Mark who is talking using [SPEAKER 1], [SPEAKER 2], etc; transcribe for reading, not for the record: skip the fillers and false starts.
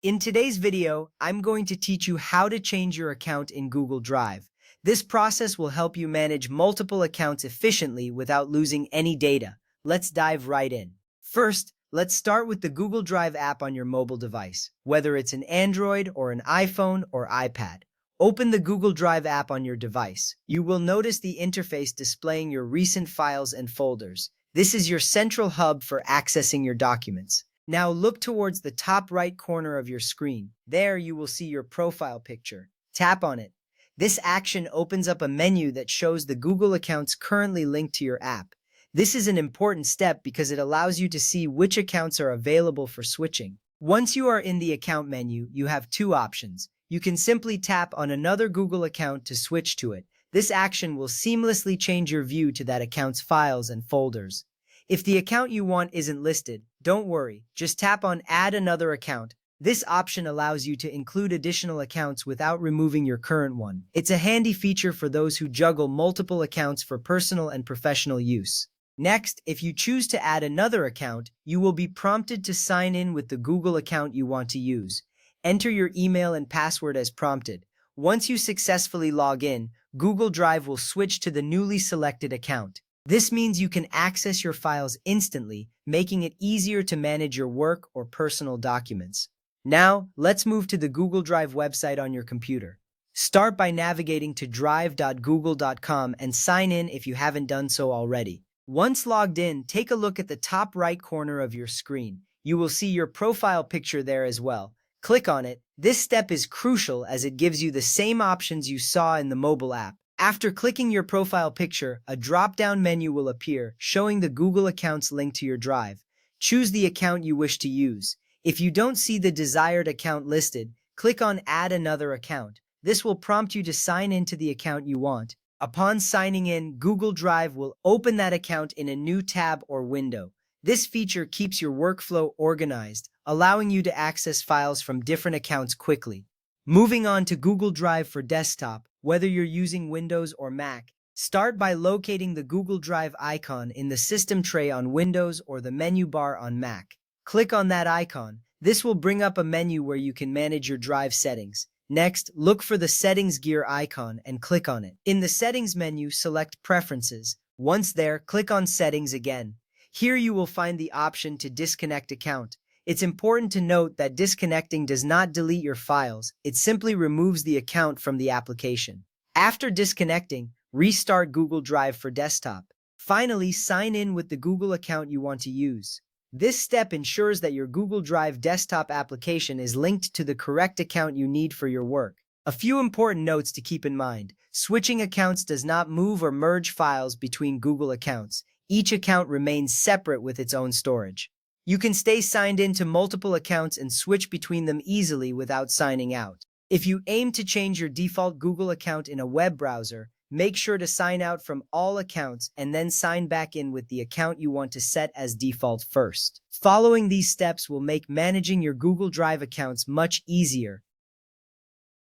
[SPEAKER 1] In today's video, I'm going to teach you how to change your account in Google Drive. This process will help you manage multiple accounts efficiently without losing any data. Let's dive right in. First, let's start with the Google Drive app on your mobile device, whether it's an Android or an iPhone or iPad. Open the Google Drive app on your device. You will notice the interface displaying your recent files and folders. This is your central hub for accessing your documents. Now look towards the top right corner of your screen. There you will see your profile picture. Tap on it. This action opens up a menu that shows the Google accounts currently linked to your app. This is an important step because it allows you to see which accounts are available for switching. Once you are in the account menu, you have two options. You can simply tap on another Google account to switch to it. This action will seamlessly change your view to that account's files and folders. If the account you want isn't listed, don't worry, just tap on Add Another Account. This option allows you to include additional accounts without removing your current one. It's a handy feature for those who juggle multiple accounts for personal and professional use. Next, if you choose to add another account, you will be prompted to sign in with the Google account you want to use. Enter your email and password as prompted. Once you successfully log in, Google Drive will switch to the newly selected account. This means you can access your files instantly, making it easier to manage your work or personal documents. Now, let's move to the Google Drive website on your computer. Start by navigating to drive.google.com and sign in if you haven't done so already. Once logged in, take a look at the top right corner of your screen. You will see your profile picture there as well. Click on it. This step is crucial as it gives you the same options you saw in the mobile app. After clicking your profile picture, a drop-down menu will appear, showing the Google accounts linked to your drive. Choose the account you wish to use. If you don't see the desired account listed, click on Add Another Account. This will prompt you to sign into the account you want. Upon signing in, Google Drive will open that account in a new tab or window. This feature keeps your workflow organized, allowing you to access files from different accounts quickly. Moving on to Google Drive for desktop, whether you're using Windows or Mac, start by locating the Google Drive icon in the system tray on Windows or the menu bar on Mac. Click on that icon. This will bring up a menu where you can manage your drive settings. Next, look for the Settings gear icon and click on it. In the Settings menu, select Preferences. Once there, click on Settings again. Here you will find the option to disconnect account. It's important to note that disconnecting does not delete your files, it simply removes the account from the application. After disconnecting, restart Google Drive for desktop. Finally, sign in with the Google account you want to use. This step ensures that your Google Drive desktop application is linked to the correct account you need for your work. A few important notes to keep in mind. Switching accounts does not move or merge files between Google accounts. Each account remains separate with its own storage. You can stay signed into multiple accounts and switch between them easily without signing out. If you aim to change your default Google account in a web browser, make sure to sign out from all accounts and then sign back in with the account you want to set as default first. Following these steps will make managing your Google Drive accounts much easier